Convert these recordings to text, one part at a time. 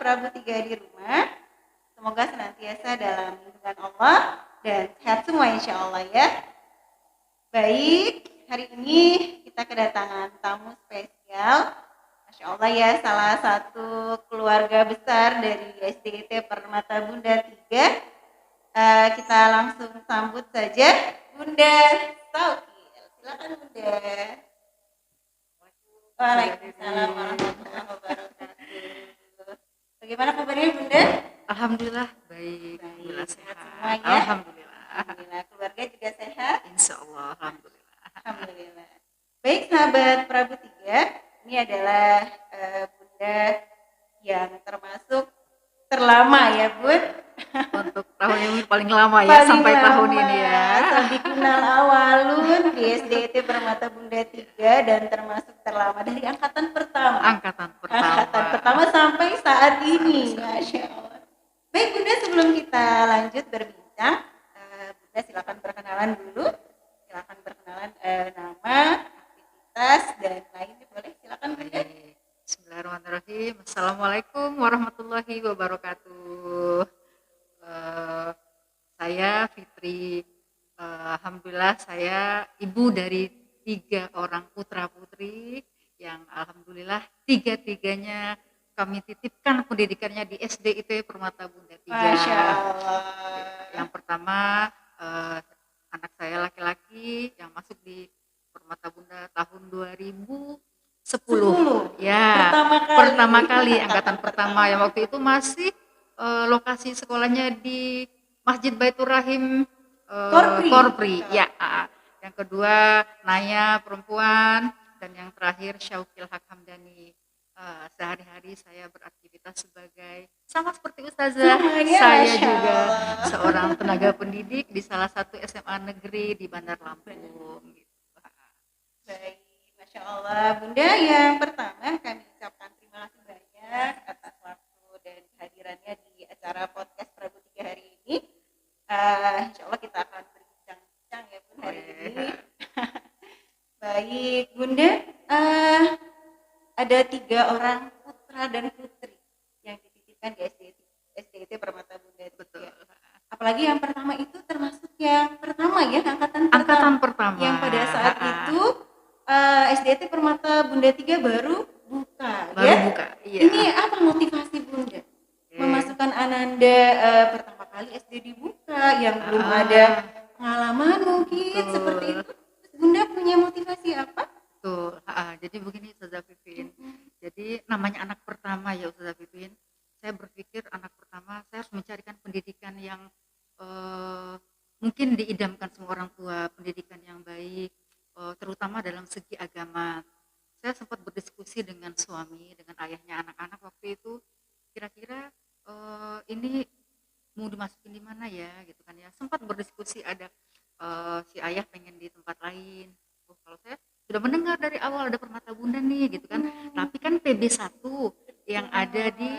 Prabu Tiga di rumah. Semoga senantiasa dalam lindungan Allah dan sehat semua insya Allah ya. Baik, hari ini kita kedatangan tamu spesial. Masya Allah ya, salah satu keluarga besar dari SDIT Permata Bunda 3. Kita langsung sambut saja Bunda Saukil. Silakan Bunda. Waalaikumsalam warahmatullahi wabarakatuh. Bagaimana kabarnya Bunda? Alhamdulillah baik. Baik, sehat Sehat. semua ya? Alhamdulillah. Alhamdulillah. Keluarga juga sehat? Insya Allah. Alhamdulillah. Alhamdulillah. Baik sahabat Prabu Tiga, ini adalah Bunda yang termasuk terlama ya Bun. Untuk tahun ini paling lama ya, Paling sampai lama, tahun ini ya. Sabi kenal awalun di SDIT Permata Bunda 3 dan termasuk terlama dari angkatan pertama. Angkatan pertama sampai saat ini. Masya Allah. Baik Bunda, sebelum kita lanjut berbincang, Bunda silakan perkenalan dulu. Silakan perkenalan nama, aktivitas dan lainnya boleh. Silakan Bunda. Bismillahirrahmanirrahim. Assalamualaikum warahmatullahi wabarakatuh. Saya Fitri. Alhamdulillah saya ibu dari 3 orang putra putri yang alhamdulillah 3-tiganya kami titipkan pendidikannya di SDIT Permata Bunda 3. Masya Allah. Yang pertama anak saya laki-laki yang masuk di Permata Bunda tahun 2010. Ya, pertama kali angkatan pertama yang waktu itu masih lokasi sekolahnya di Masjid Baitur Rahim Korpri. Ya. Yang kedua Naya perempuan dan yang terakhir Syaukil Haq Hamdani. Sehari-hari saya beraktivitas sebagai sama seperti Ustazah. Saya juga seorang tenaga pendidik di salah satu SMA negeri di Bandar Lampung. Baik, Masya Allah. Bunda yang pertama kami ucapkan terima kasih banyak atas waktu dan kehadirannya di acara podcast Prabu 3 hari ini. Insya Allah kita akan berbincang-bincang ya Bun hari ini. Baik, Bunda, ada 3 orang putra dan putri yang dititipkan di SDIT Permata Bunda 3. Betul. Apalagi yang pertama itu termasuk yang pertama ya, angkatan pertama. Yang pada saat itu SDIT Permata Bunda 3 baru buka. Iya. Ini apa motivasi Bunda memasukkan Ananda pertama kali SD dibuka yang belum ada pengalaman mungkin seperti itu? Bunda punya motivasi apa? Tuh, jadi begini Ustazah Pipin. Jadi namanya anak pertama ya Ustazah Pipin. Saya berpikir anak pertama saya harus mencarikan pendidikan yang mungkin diidamkan semua orang tua, pendidikan yang baik, terutama dalam segi agama. Saya sempat berdiskusi dengan suami, dengan ayahnya anak-anak waktu itu. Kira-kira ini mau dimasukin di mana ya, gitu kan ya. Sempat berdiskusi, ada si ayah pengen di tempat lain. Kalau saya sudah mendengar dari awal ada Permata Bunda nih, gitu kan. Tapi kan PB1 yang ada di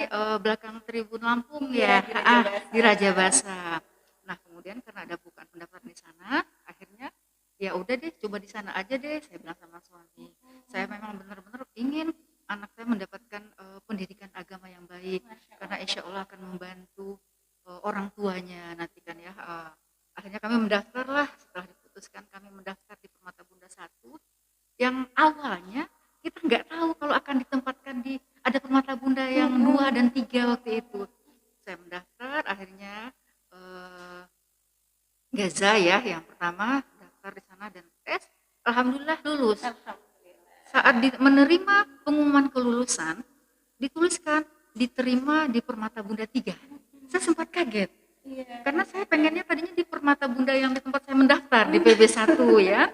belakang Tribun Lampung ya, di Raja Basa. Nah kemudian karena ada bukaan pendaftaran di sana, akhirnya ya udah deh coba di sana aja deh, saya bilang sama suami. Saya memang benar-benar ingin anak saya mendapatkan pendidikan agama yang baik, karena insya Allah akan membantu orang tuanya nanti kan ya. Akhirnya kami mendaftarlah, setelah diputuskan kami mendaftar di Permata Bunda 1 yang awalnya kita nggak tahu kalau akan ditempatkan di ada Permata Bunda yang 2 dan 3 waktu itu. Saya mendaftar, akhirnya Gaza ya yang pertama daftar di sana dan tes, alhamdulillah lulus. Saat menerima pengumuman kelulusan dituliskan diterima di Permata Bunda 3. Saya sempat kaget. Karena saya pengennya tadinya di Permata Bunda yang di tempat saya mendaftar di PB1 ya.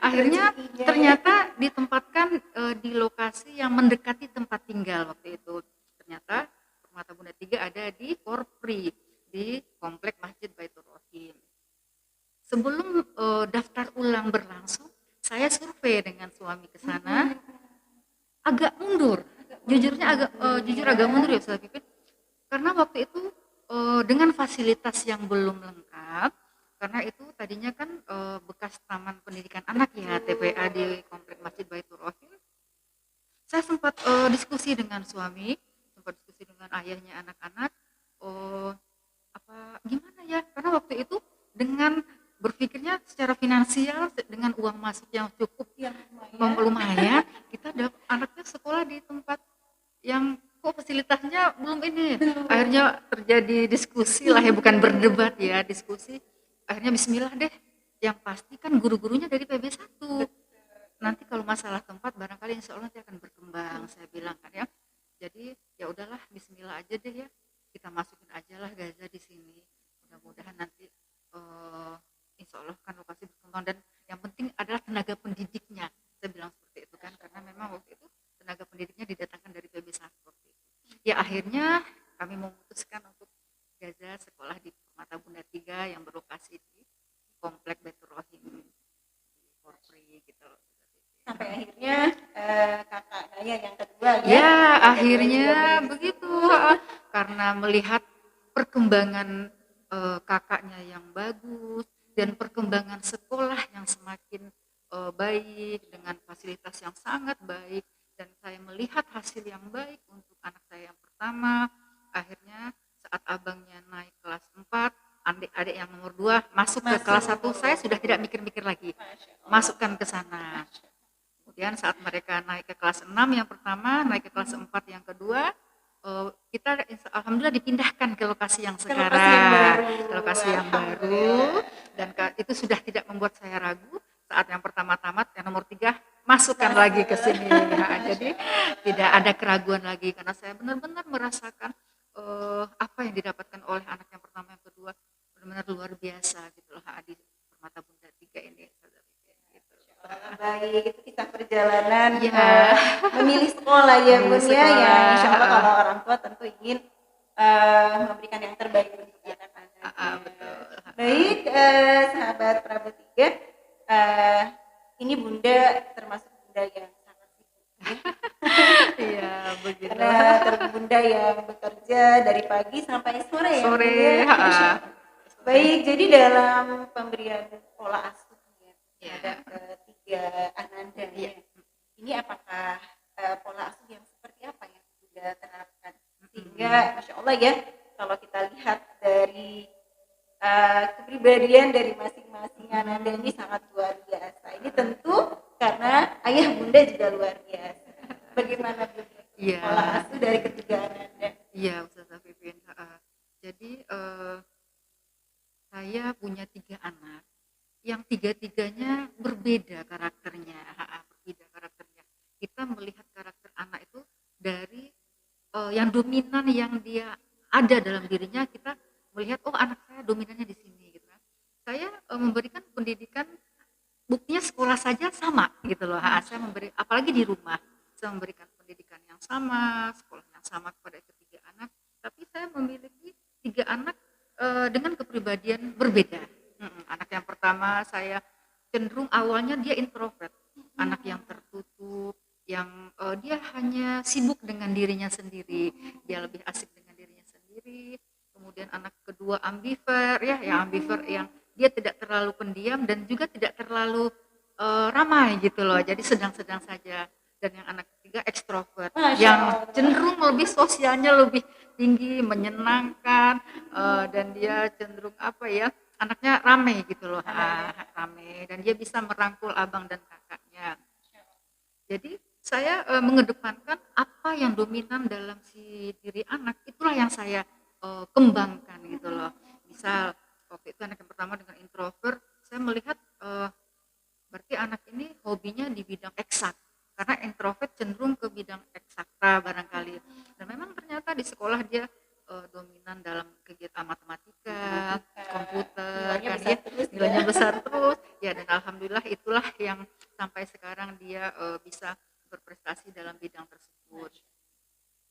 Akhirnya ternyata ditempatkan di lokasi yang mendekati tempat tinggal waktu itu. Ternyata Permata Bunda 3 ada di Korpri, di Komplek Masjid Baitur Rahim. Sebelum daftar ulang berlangsung, saya survei dengan suami ke sana, agak mundur. Jujur agak mundur ya Ustaz Pipin. Karena waktu itu dengan fasilitas yang belum lengkap, karena itu tadinya kan bekas taman pendidikan anak ya, TPA di Komplek Masjid Baitur Rahim. Saya sempat diskusi dengan suami, sempat diskusi dengan ayahnya anak-anak, oh apa gimana ya? Karena waktu itu dengan berpikirnya secara finansial dengan uang masuk yang cukup Yang lumayan. lumayan, kita anaknya sekolah di tempat yang kok fasilitasnya belum ini. Belum. Akhirnya terjadi diskusi lah ya, bukan berdebat ya, diskusi. Akhirnya bismillah deh. Yang pasti kan guru-gurunya dari PB1. Nanti kalau masalah tempat barangkali insya Allah nanti akan berkembang, saya bilang kan ya. Jadi ya udahlah bismillah aja deh ya. Kita masukin aja lah Gaza di sini. Mudah-mudahan nanti insya Allah kan lokasi berkembang dan yang penting adalah tenaga pendidiknya. Saya bilang seperti itu kan karena memang waktu itu tenaga pendidiknya didatangkan dari PB1 waktu itu. Ya akhirnya kami memutuskan untuk Gaza sekolah di Permata Bunda 3 yang berlokasi di Komplek Baitur Rohim di Korpri gitu. Sampai akhirnya kakak Naya yang kedua ya. Ya akhirnya begitu karena melihat perkembangan kakaknya yang bagus dan perkembangan sekolah yang semakin baik dengan fasilitas yang sangat baik dan saya melihat hasil yang baik untuk anak saya yang pertama. Akhirnya saat abangnya naik kelas 4, adik-adik yang nomor 2 masuk ke kelas 1, saya sudah tidak mikir-mikir lagi, masukkan ke sana. Kemudian saat mereka naik ke kelas 6 yang pertama, naik ke kelas 4 yang kedua, kita alhamdulillah dipindahkan ke lokasi yang sekarang, ke lokasi yang baru, dan itu sudah tidak membuat saya ragu. Saat yang pertama tamat, yang nomor 3 masukkan lagi ke sini. Nah, jadi tidak ada keraguan lagi karena saya benar-benar merasakan apa yang didapatkan oleh anak yang pertama yang kedua benar-benar luar biasa gitu loh di Permata Bunda 3 ini. Baik, itu kisah perjalanan ya. memilih sekolah ya Bun ya, yang insya Allah kalau orang tua tentu ingin memberikan yang terbaik untuk anak-anaknya. Baik, sahabat Prabu 3, ini Bunda termasuk Bunda yang sangat sibuk. Iya, begitu. Karena Bunda yang bekerja dari pagi sampai sore ya. Sore. Baik, jadi dalam pemberian pola asuh terhadap ketiga ananda ini apakah pola asuh yang seperti apa yang sudah terapkan sehingga Masya Allah ya kalau kita lihat dari kepribadian dari masing-masing ananda ini sangat luar biasa. Ini tentu karena ayah bunda juga luar biasa. Bagaimana Bunda pola asuh dari ketiga ananda? Iya Ustazah Pipin. Jadi saya punya 3 anak yang tiga-tiganya berbeda karakternya, Kita melihat karakter anak itu dari yang dominan yang dia ada dalam dirinya, kita melihat oh anak saya dominannya di sini gitu kan. Saya memberikan pendidikan, buktinya sekolah saja sama gitu loh. Saya memberi, apalagi di rumah, saya memberikan pendidikan yang sama, sekolah yang sama kepada ketiga anak, tapi saya memiliki 3 anak dengan kepribadian berbeda. Anak yang pertama saya cenderung awalnya dia introvert, anak yang tertutup, yang dia hanya sibuk dengan dirinya sendiri, dia lebih asik dengan dirinya sendiri. Kemudian anak kedua ambivert ya, yang ambivert yang dia tidak terlalu pendiam dan juga tidak terlalu ramai gitu loh, jadi sedang-sedang saja. Dan yang anak ketiga ekstrovert, yang cenderung lebih sosialnya lebih tinggi, menyenangkan, dan dia cenderung apa ya, anaknya rame gitu loh, rame, dan dia bisa merangkul abang dan kakaknya. Jadi saya mengedepankan apa yang dominan dalam si diri anak, itulah yang saya kembangkan gitu loh. Misal waktu itu anak yang pertama dengan introvert, saya melihat berarti anak ini hobinya di bidang eksak, karena introvert cenderung ke bidang eksakta barangkali. Dan memang ternyata di sekolah dia dominan dalam kegiatan matematika, komputer, kan ya, nilainya besar terus. Ya dan alhamdulillah itulah yang sampai sekarang dia bisa berprestasi dalam bidang tersebut.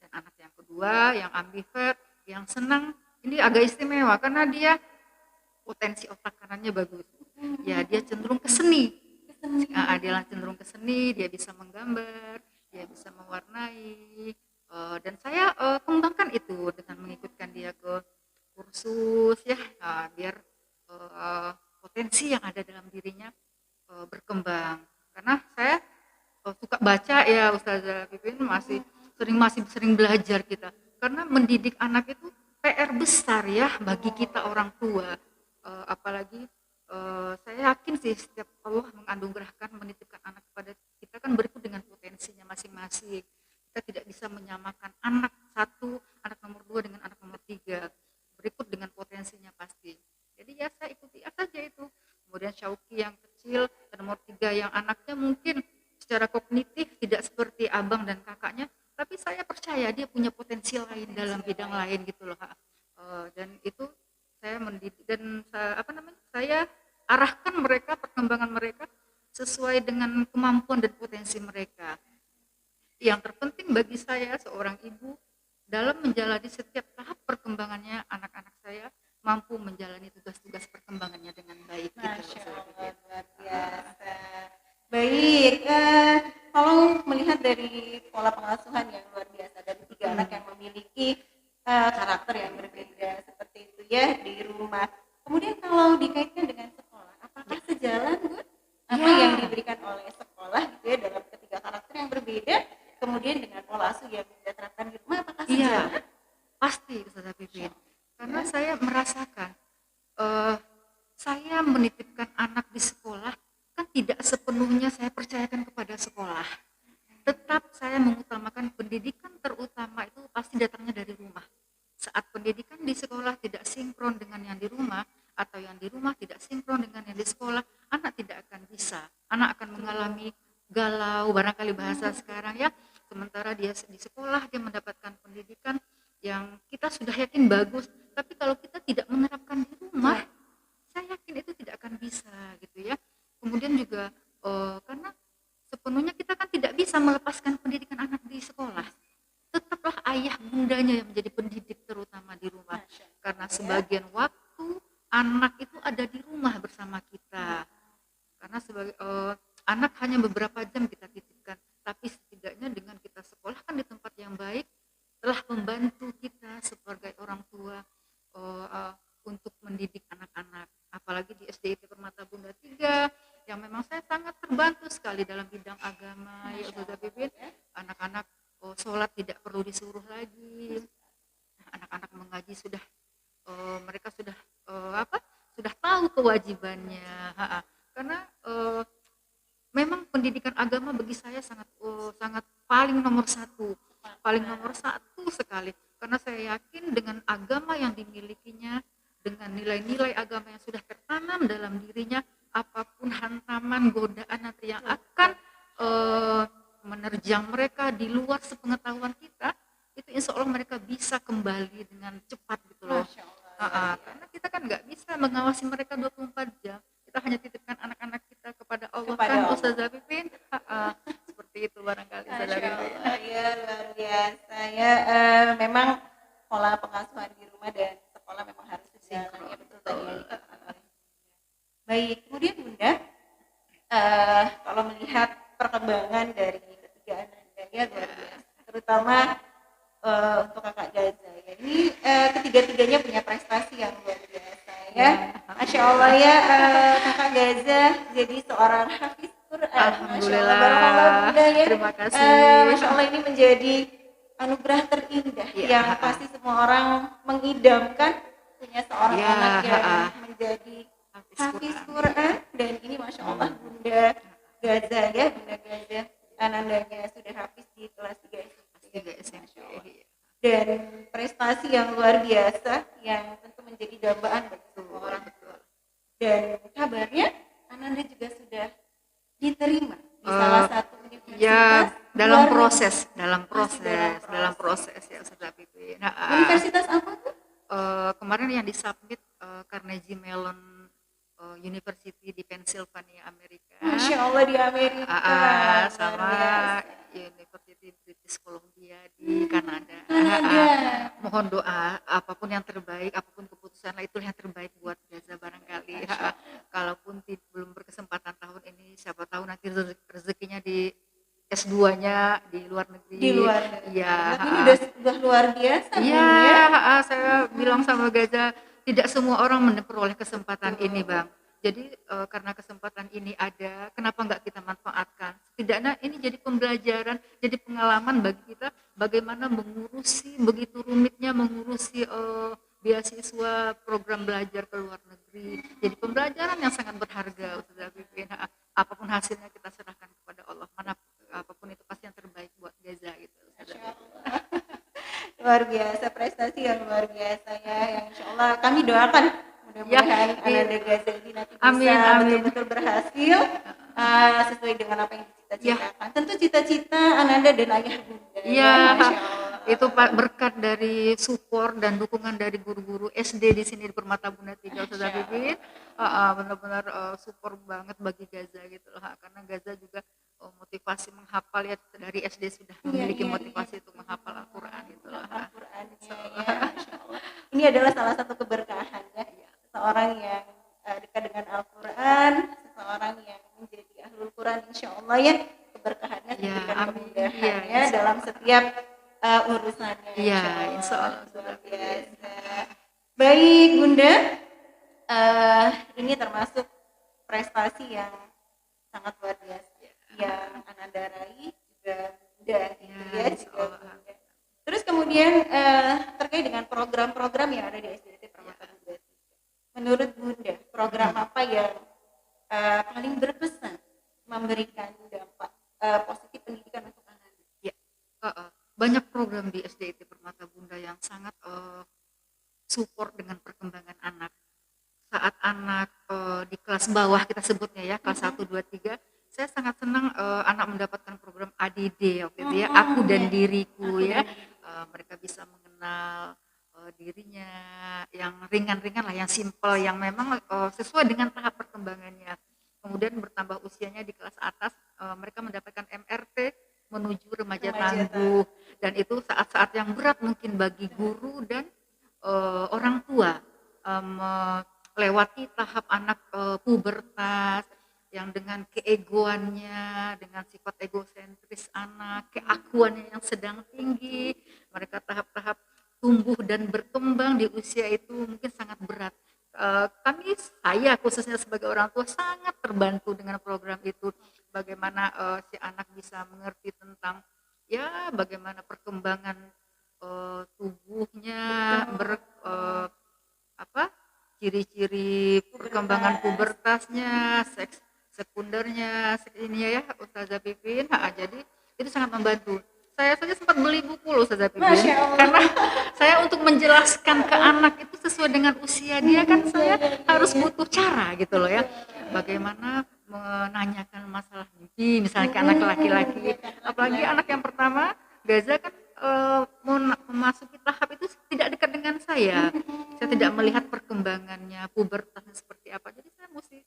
Dan anak yang kedua yang ambivert, yang senang, ini agak istimewa karena dia potensi otak kanannya bagus. Ya dia cenderung ke seni. Dia cenderung ke seni, dia bisa menggambar, dia bisa mewarnai, dan saya kembangkan itu dengan mengikutkan dia ke kursus ya, biar potensi yang ada dalam dirinya berkembang. Karena saya suka baca ya Ustazah Pipin, masih sering belajar kita. karena mendidik anak itu PR besar ya bagi kita orang tua. Apalagi saya yakin sih setiap Allah menganugerahkan menitipkan anak kepada kita kan berikut dengan potensinya masing-masing. Kita tidak bisa menyamakan anak satu, anak nomor dua dengan anak nomor tiga. Berikut dengan potensinya pasti. Jadi ya saya ikuti saja itu. Kemudian Syauki yang kecil, dan nomor tiga yang anaknya mungkin secara kognitif tidak seperti abang dan kakaknya, tapi saya percaya dia punya potensi lain dalam bidang lain gitu loh Kak. Dan itu saya mendidik dan saya arahkan mereka, perkembangan mereka sesuai dengan kemampuan dan potensi mereka. Yang terpenting bagi saya seorang ibu dalam menjalani setiap tahap perkembangannya anak-anak saya mampu menjalani tugas-tugas perkembangannya dengan baik gitu. Masya Allah, luar biasa. Baik, kalau melihat dari pola pengasuhan yang luar biasa dari tiga anak yang memiliki karakter yang berbeda seperti itu ya di rumah. Kemudian kalau dikaitkan dengan sekolah, apakah sejalan Bu? Apa yang diberikan oleh sekolah gitu ya dalam ketiga karakter yang berbeda, kemudian dengan pola asuh yang kita terapkan di rumah, apakah sejalan? Pasti Ustazah Pipin. Karena saya merasakan saya menitipkan anak di sekolah kan tidak sepenuhnya saya percayakan kepada sekolah. Tetap saya mengutamakan pendidikan terutama itu pasti datangnya dari rumah. Saat pendidikan di sekolah tidak sinkron dengan yang di rumah atau yang di rumah tidak sinkron dengan yang di sekolah, anak tidak akan bisa. Anak akan mengalami galau, barangkali bahasa sekarang ya. Sementara dia di sekolah dia mendapatkan pendidikan yang kita sudah yakin bagus, tapi kalau kita tidak menerapkan di rumah, saya yakin itu tidak akan bisa gitu ya. Kemudian juga karena sepenuhnya kita kan tidak bisa melepaskan pendidikan anak di sekolah. Tetaplah ayah bundanya yang menjadi pendidik terutama di rumah. Karena sebagian waktu anak itu ada di rumah bersama kita. Karena sebagai anak hanya beberapa jam kita titipkan, tapi setidaknya dengan kita sekolahkan di tempat yang baik telah membantu kita sebagai orang tua untuk mendidik anak-anak. Apalagi di SDIT Permata Bunda 3 yang memang saya sangat terbantu sekali dalam bidang agama ya Ustazah Pipin. Anak-anak sholat tidak perlu disuruh lagi, anak-anak mengaji sudah mereka sudah sudah tahu kewajibannya. Karena memang pendidikan agama bagi saya sangat paling nomor satu sekali, karena saya yakin dengan agama yang dimilikinya, dengan nilai-nilai agama yang sudah tertanam dalam dirinya, apapun hantaman godaan nanti yang akan menerjang mereka di luar sepengetahuan kita, itu insya Allah mereka bisa kembali dengan cepat gitu loh. Karena kita kan nggak bisa mengawasi mereka 24 jam, kita hanya titipkan anak-anak kita kepada Allah kan Ustazah Pipin. Seperti itu barangkali Ustazah Pipin. Ya luar biasa ya, memang pola pengasuhan di rumah dan sekolah memang harus sejalan ya, betul tadi ya. Baik, kemudian Bunda, kalau melihat perkembangan dari ketiga anak ya luar biasa, terutama untuk kakak Gaza ya, ini ketiga-tiganya punya prestasi yang luar biasa ya. Masya Allah ya, kakak Gaza jadi seorang hafiz Quran. Alhamdulillah. Bunda, ya. Terima kasih. Masya Allah, ini menjadi anugerah terindah yang pasti semua orang mengidamkan punya seorang anak yang menjadi hafiz Quran. Dan ini Masya Allah Bunda Gaza ya, Bunda Gaza anandanya sudah hafiz di kelas 3 SMP. Dan prestasi yang luar biasa yang tentu menjadi dambaan bagi semua orang. Dan kabarnya Ananda juga sudah diterima di salah satu universitas. Ya, dalam proses ya Ustazah Pipin. Universitas apa tuh? Kemarin yang disubmit Carnegie Mellon University di Pennsylvania, Amerika. Masya Allah di Amerika. Sama University British Columbia di Kanada. Mohon doa apapun yang terbaik, apapun keputusan lah itulah yang terbaik buat Gaza barangkali. Kalaupun belum berkesempatan tahun ini, siapa tahu nanti rezekinya di S2-nya di luar negeri. Iya. Ini udah luar biasa. Iya, saya bilang sama Gaza, tidak semua orang memperoleh kesempatan ini, Bang. Jadi karena kesempatan ini ada, kenapa nggak kita manfaatkan? Setidaknya ini jadi pembelajaran, jadi pengalaman bagi kita bagaimana mengurusi begitu rumitnya mengurusi beasiswa program belajar ke luar negeri. Jadi pembelajaran yang sangat berharga, Ustazah Pipin. Apapun hasilnya kita serahkan kepada Allah. Mana apapun itu pasti yang terbaik buat Gaza gitu, Ustazah Masya Pipin. Allah. Luar biasa, prestasi yang luar biasa ya, yang insya Allah kami doakan Ya, mudah-mudahan Ananda Gaza ini nanti bisa amin, amin. betul-betul berhasil sesuai dengan apa yang Ya, dicita-citakan. Tentu cita-cita Ananda dan ayah bunda iya, ya, Masya Allah. itu Pak berkat dari support dan dukungan dari guru-guru SD di sini di Permata Bunda 3 Ustazah Masya Pipin. Allah. Benar-benar support banget bagi Gaza gitu loh, karena Gaza juga motivasi menghafal ya dari SD sudah Iya, memiliki iya, iya. motivasi untuk menghafal Al-Qur'an gitu loh. Al-Qur'annya Insyaallah. ya, Masya Allah. Ini adalah salah satu keberkahan ya, Iya. seseorang yang dekat dengan Al-Quran, seseorang yang menjadi ahlul Quran, insya Allah ya, keberkahannya Iya, diberikan amin. Iya, kemudahannya dalam insyaallah. setiap urusannya, Iya, insya Allah. insyaallah Luar Ustazah Pipin. biasa. Baik Bunda, ini termasuk prestasi yang sangat luar biasa yang Ananda raih juga Bunda gitu ya, Ya, juga insyaallah. Bunda. Terus kemudian terkait dengan program-program yang ada di SDT Permata Bunda. Menurut Bunda, program apa yang paling berpesan memberikan dampak positif pendidikan untuk anak-anak? Ya, banyak program di SDIT Permata Bunda yang sangat support dengan perkembangan anak. Saat anak di kelas bawah kita sebutnya ya, kelas 1, 2, 3, saya sangat senang anak mendapatkan program ADD waktu itu ya, aku dan diriku ya. Mereka bisa mengenal dirinya yang ringan-ringan lah, yang simple, yang memang sesuai dengan tahap perkembangannya. Kemudian bertambah usianya di kelas atas, mereka mendapatkan MRT menuju remaja tangguh, dan itu saat-saat yang berat mungkin bagi guru dan orang tua, melewati tahap anak pubertas yang dengan keegoannya, dengan sifat egosentris anak, keakuannya yang sedang tinggi, mereka tahap-tahap tumbuh dan berkembang di usia itu mungkin sangat berat. Saya khususnya sebagai orang tua sangat terbantu dengan program itu. Bagaimana si anak bisa mengerti tentang ya bagaimana perkembangan tubuhnya, ciri-ciri perkembangan pubertasnya, seks sekundernya, ini ya Ustazah Pipin. Jadi itu sangat membantu. Saya saja sempat beli buku loh Ustazah Pipin, Masya Allah. karena saya untuk menjelaskan ke anak itu sesuai dengan usia dia, kan saya harus butuh cara gitu loh ya. Bagaimana menanyakan masalah mimpi misalnya ke anak laki-laki, apalagi anak yang pertama Gaza kan memasuki tahap itu tidak dekat dengan saya tidak melihat perkembangannya, pubertasnya seperti apa, jadi saya mesti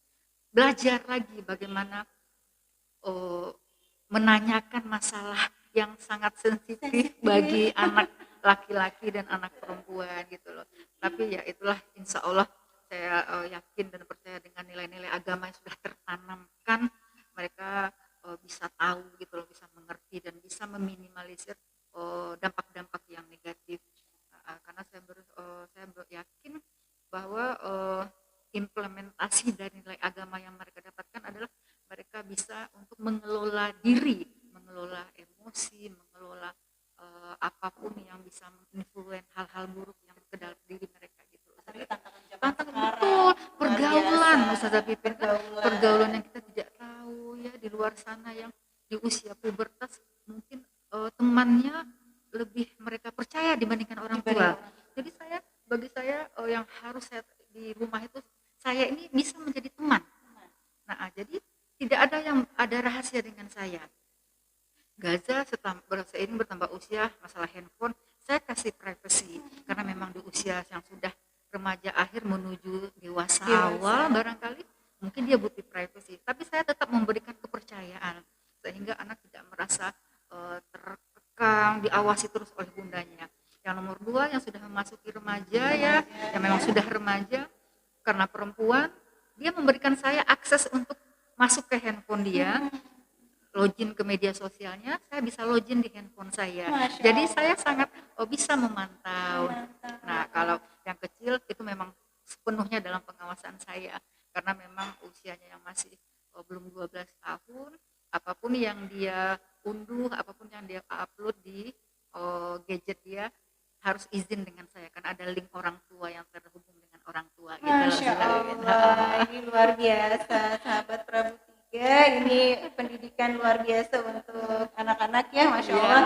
belajar lagi bagaimana menanyakan masalah yang sangat sensitif bagi anak laki-laki dan anak perempuan gitu loh. Tapi ya itulah, insya Allah saya yakin dan percaya dengan nilai-nilai agama yang sudah tertanamkan, mereka bisa tahu gitu loh, bisa mengerti dan bisa meminimalisir dampak-dampak yang negatif. Karena saya yakin bahwa implementasi dari nilai agama yang mereka dapatkan adalah mereka bisa untuk mengelola diri, mengelola emosi, mengelola apapun yang bisa menginfluence hal-hal buruk yang ke dalam diri mereka gitu. Tantangan betul, pergaulan Ustazah Pipin, pergaulan yang kita tidak tahu ya di luar sana, yang di usia pubertas mungkin temannya lebih mereka percaya dibandingkan orang tua. Jadi bagi saya yang harus saya di rumah itu, saya ini bisa menjadi teman. Nah, jadi tidak ada yang ada rahasia dengan saya. Gaza ini bertambah usia, masalah handphone saya kasih privacy, karena memang di usia yang sudah remaja akhir menuju dewasa awal barangkali mungkin dia butuh privacy, tapi saya tetap memberikan kepercayaan sehingga anak tidak merasa terkekang, diawasi terus oleh bundanya. Yang nomor 2 yang sudah memasuki remaja ya, yang memang sudah remaja, karena perempuan, dia memberikan saya akses untuk masuk ke handphone dia, login ke media sosialnya, saya bisa login di handphone saya. Jadi saya sangat bisa memantau. Nah, kalau yang kecil itu memang sepenuhnya dalam pengawasan saya, karena memang yang dia unduh, apapun yang dia upload di gadget dia harus izin dengan saya kan ada link orang tua yang terhubung dengan orang tua gitu loh Masya Ustazah Pipin. Allah, ini luar biasa, sahabat Prabu Tiga. Ini pendidikan luar biasa untuk anak-anak ya, Masya Allah.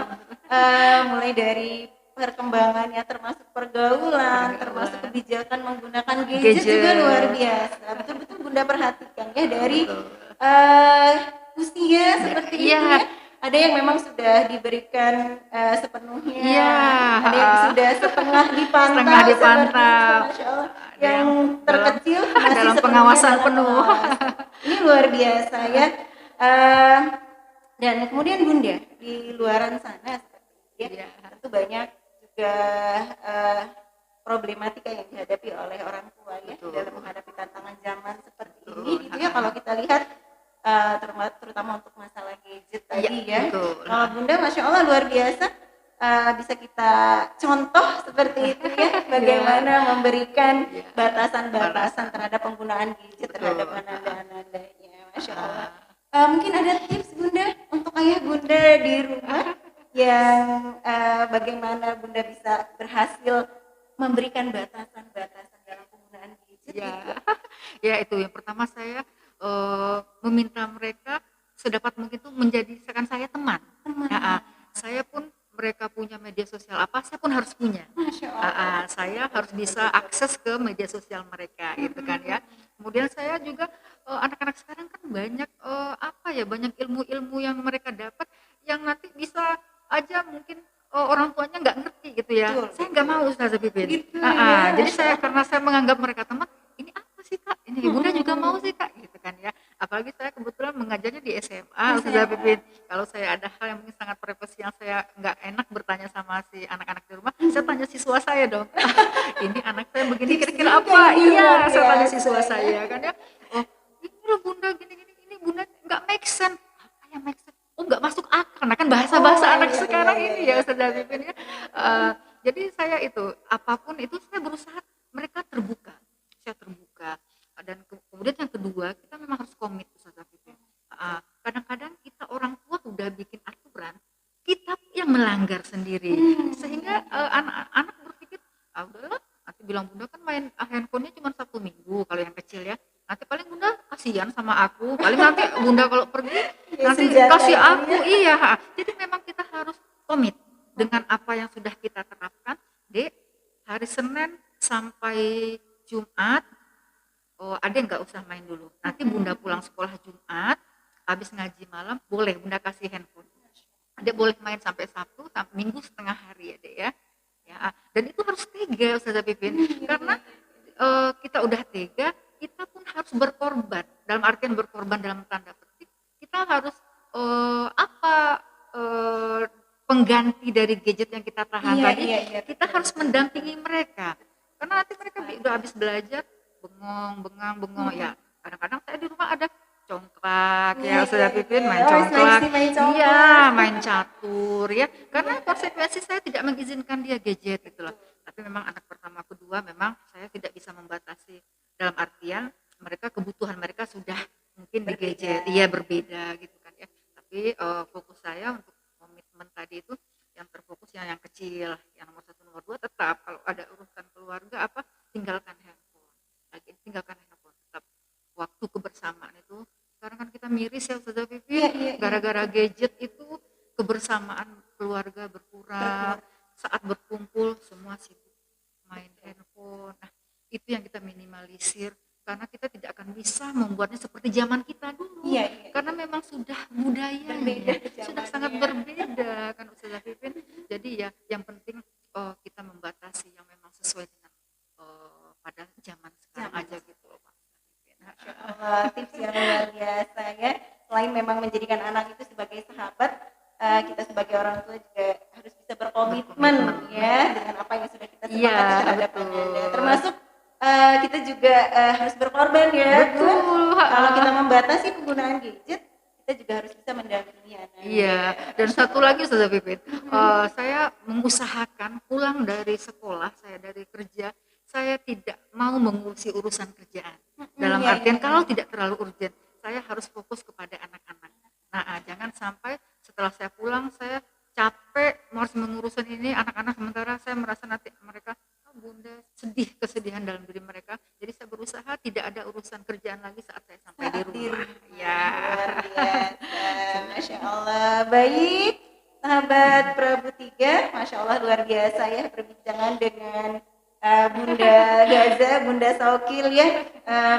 Iya, Mulai dari perkembangannya, termasuk pergaulan, termasuk pergaulan, kebijakan menggunakan gadget juga luar gadget, biasa. Betul-betul Bunda perhatikan ya dari betul. eh, usia Ya, seperti itu iya, ya. Ada yang memang sudah diberikan sepenuhnya, iya, ada yang sudah setengah setengah dipantau seperti itu, dipantau, Masya Allah. ada Yang yang dalam terkecil masih dalam sepenuhnya pengawasan dalam penuh. pengawasan. Ini luar biasa ya. Eh, dan kemudian Bunda di luaran sana seperti itu ya, Iya, tentu banyak juga problematika yang dihadapi oleh orang tua ya betul, dalam menghadapi tantangan zaman seperti betul. ini gitu ya. Kalau kita lihat terutama untuk masalah gadget Iya, tadi ya. betul. Kalau Bunda Masya Allah luar biasa bisa kita contoh seperti itu ya, bagaimana memberikan Iya, batasan-batasan batasan. terhadap penggunaan gadget Betul. terhadap ananda-anandanya. Masya Allah. Ah, Mungkin ada tips Bunda untuk ayah Bunda di rumah yang bagaimana Bunda bisa berhasil memberikan batasan-batasan dalam penggunaan gadget ya, gitu. ya itu yang pertama saya meminta mereka sedapat mungkin tuh menjadikan saya teman. Teman. Saya pun mereka punya media sosial apa, saya pun harus punya. Masya Allah. Saya harus bisa akses ke media sosial mereka, gitu kan ya. Kemudian saya juga anak-anak sekarang kan banyak banyak ilmu-ilmu yang mereka dapat yang nanti bisa aja mungkin orang tuanya nggak ngerti gitu ya. Betul, Saya nggak mau Ustazah Pipin. Gitu ya, Jadi Masya Allah. karena saya menganggap mereka teman, ini apa sih Kak? Ini Bunda juga mau sih Kak, gitu kan ya. Apalagi saya kebetulan mengajarnya di SMA, Ustazah Pipin. Kalau saya ada hal yang mungkin sangat privasi yang saya nggak enak bertanya sama si anak-anak di rumah, saya tanya siswa saya dong. Ini anak saya begini kira-kira apa? Iya, saya tanya siswa saya kan ya. Oh, ini loh Bunda gini-gini, ini Bunda nggak make sense. Apa yang make sense? Oh, nggak masuk akal. Karena kan bahasa-bahasa anak sekarang ini ya, Ustazah Pipin ya. Jadi saya itu apapun itu saya berusaha mereka terbuka. Saya terbuka. Dan kemudian yang kedua, kita memang harus komit Ustazah Pipin. Kadang-kadang kita orang tua udah bikin aturan, kita yang melanggar sendiri. Sehingga anak-anak berpikir, udahlah, nanti bilang Bunda kan main handphonenya cuma 1 minggu kalau yang kecil ya. Nanti paling Bunda kasihan sama aku. Paling nanti Bunda kalau pergi nanti kasih aku. Iya. Jadi memang kita harus komit dengan apa yang sudah kita terapkan. Dek, hari Senin sampai Jumat ada yang nggak usah main dulu. Nanti Bunda pulang sekolah Jumat, habis ngaji malam, boleh Bunda kasih handphone. Dia boleh main sampai Sabtu, sampai Minggu setengah hari ya Dek ya. Dan itu harus tega Ustazah Pipin. Karena kita udah tega, kita pun harus berkorban. Dalam artian berkorban dalam tanda petik, kita harus pengganti dari gadget yang kita tahan tadi, kita harus mendampingi mereka. Karena nanti mereka udah habis belajar, bengong ya. Kadang-kadang saya di rumah ada congklak ya, Ustazah Pipin main congklak, iya main catur ya. Karena konsekuensi saya tidak mengizinkan dia gadget gitu loh. Tapi memang anak pertama kedua memang saya tidak bisa membatasi dalam artian mereka kebutuhan mereka sudah mungkin di gadget, iya berbeda gitu kan ya. Tapi fokus saya untuk komitmen tadi itu yang terfokus yang kecil, yang nomor 1 nomor 2 tetap kalau ada urusan keluarga tinggalkan handphone. Tinggalkan handphone tetap waktu kebersamaan itu sekarang kan kita miris ya Ustazah Pipin gara-gara gadget itu kebersamaan keluarga berkurang, saat berkumpul semua sibuk main handphone. Nah, itu yang kita minimalisir karena kita tidak akan bisa membuatnya seperti zaman kita dulu. Karena memang sudah budayanya sudah sangat berbeda kan Ustazah Pipin. Jadi ya yang penting kita membatasi yang memang sesuai dengan pada zaman sekarang aja gitu loh Pak. Masya Allah, tips yang luar biasa ya. Selain memang menjadikan anak itu sebagai sahabat, kita sebagai orang tua juga harus bisa berkomitmen ya dengan apa yang sudah kita sepakati terhadap ananda. Termasuk kita juga harus berkorban ya. Betul. Kalau kita membatasi penggunaan gadget, kita juga harus bisa mendampingi anak. Iya. Dan satu lagi Ustazah Pipin, saya mengusahakan pulang dari sekolah, saya dari kerja, saya tidak mau mengurusi urusan kerjaan. Dalam artian kalau tidak terlalu urgent, saya harus fokus kepada anak-anak. Nah, jangan sampai setelah saya pulang saya capek harus mengurusin ini anak-anak, sementara saya merasa nanti mereka bunda sedih, kesedihan dalam diri mereka. Jadi saya berusaha tidak ada urusan kerjaan lagi saat saya sampai di Saat di rumah. rumah. Ya. Luar biasa. Masya Allah. Baik, sahabat Prabu Tiga, Masya Allah luar biasa ya perbincangan dengan Bunda Gaza, Bunda Saukil ya,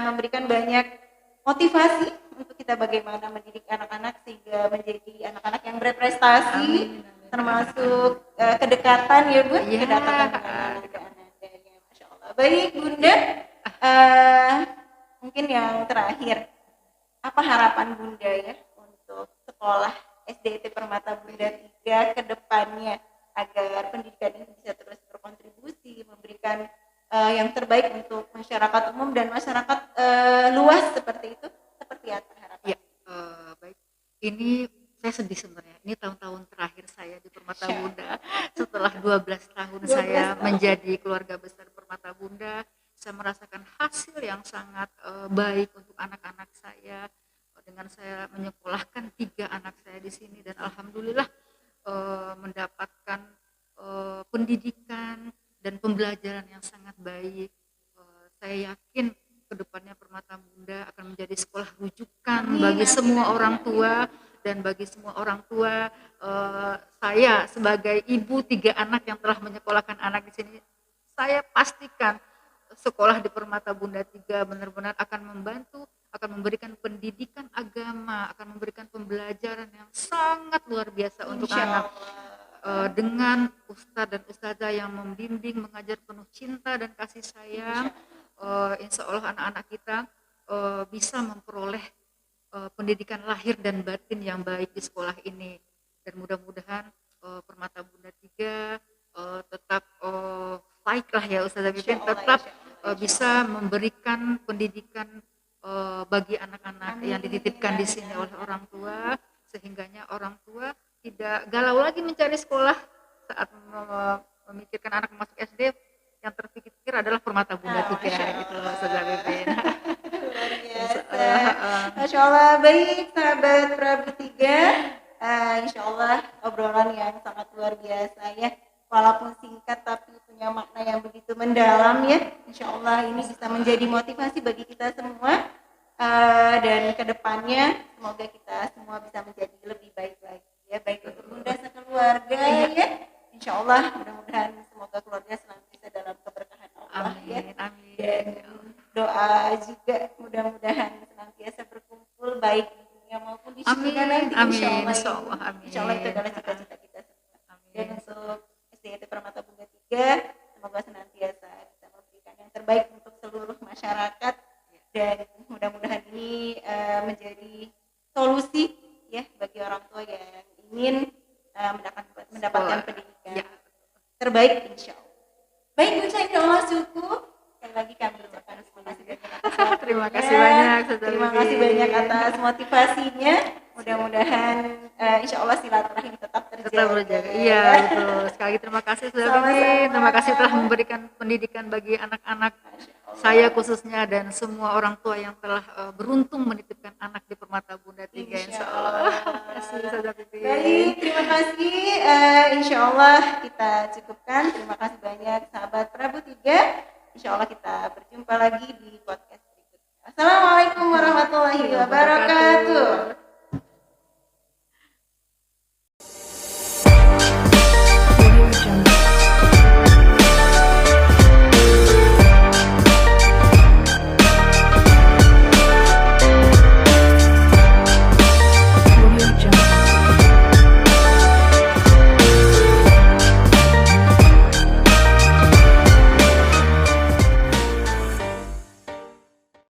memberikan banyak motivasi untuk kita bagaimana mendidik anak-anak sehingga menjadi anak-anak yang berprestasi, Amin, amin. termasuk kedekatan ya Bu, Iya. kedekatan dengan anak-anaknya. Masya Allah. Baik Bunda, mungkin yang terakhir, apa harapan Bunda ya untuk sekolah SDIT Permata Bunda 3 ke depannya agar pendidikan ini bisa terus berkontribusi, memberikan yang terbaik untuk masyarakat umum dan masyarakat luas seperti itu, seperti apa harapan? Ya, baik. Ini saya sedih sebenarnya. Ini tahun-tahun terakhir saya di Permata Bunda. Setelah 12 tahun 12 saya tahun. menjadi keluarga besar Permata Bunda, saya merasakan hasil yang sangat baik untuk anak-anak saya dengan saya menyekolahkan 3 anak saya di sini, dan alhamdulillah mendapatkan pendidikan dan pembelajaran yang sangat baik. Saya yakin kedepannya Permata Bunda akan menjadi sekolah rujukan bagi semua orang tua, dan bagi semua orang tua saya sebagai ibu 3 anak yang telah menyekolahkan anak di sini, saya pastikan sekolah di Permata Bunda 3 benar-benar akan membantu, akan memberikan pendidikan agama, akan memberikan pembelajaran yang sangat luar biasa untuk anak. Dengan ustadz dan ustazah yang membimbing, mengajar penuh cinta dan kasih sayang, insya Allah anak-anak kita bisa memperoleh pendidikan lahir dan batin yang baik di sekolah ini. Dan mudah-mudahan Permata Bunda 3 tetap baik lah ya Ustazah Pipin, tetap bisa memberikan pendidikan bagi anak-anak yang dititipkan di sini oleh orang tua, sehingganya orang tua tidak galau lagi mencari sekolah saat memikirkan anak masuk SD. Yang terpikir adalah Permata Bunda 3 gitu loh Ustazah Pipin. Luar biasa. Masya Allah. Baik sahabat Prabu 3, insya Allah obrolan yang sangat luar biasa ya, walaupun singkat tapi punya makna yang begitu mendalam ya. Insya Allah ini bisa menjadi motivasi bagi kita semua, dan kedepannya semoga kita semua bisa menjadi lebih baik lagi ya, baik untuk Bunda sekeluarga ya. Insya Allah mudah-mudahan semoga keluarga senantiasa dalam keberkahan Allah ya. Amin. Dan doa juga mudah-mudahan senantiasa berkumpul baik di dunia maupun di surga nanti. Insya Allah. Insya Allah itu adalah cita-cita kita semua. Dan untuk SDIT Permata Bunda 3, semoga senantiasa bisa memberikan yang terbaik untuk seluruh masyarakat, dan mudah-mudahan ini menjadi solusi ya bagi orang tua yang ingin mendapatkan pendidikan terbaik insya Allah. Baik Bu, insya Allah cukup. Sekali lagi kami ucapkan terima kasih banyak atas terima kasih banyak. Terima kasih banyak atas motivasinya. Mudah-mudahan insya Allah silaturahim tetap terjaga. Iya betul. Sekali lagi terima kasih sudah Bibi. Terima kasih telah memberikan pendidikan bagi anak-anak saya khususnya, dan semua orang tua yang telah beruntung menitipkan anak di Permata Bunda 3 insya Allah. Terima kasih sudah Bibi. Baik, terima kasih. Insya Allah kita cukupkan. Terima kasih banyak sahabat Prabu 3. Insya Allah kita berjumpa lagi di podcast berikutnya. Assalamualaikum warahmatullahi wabarakatuh.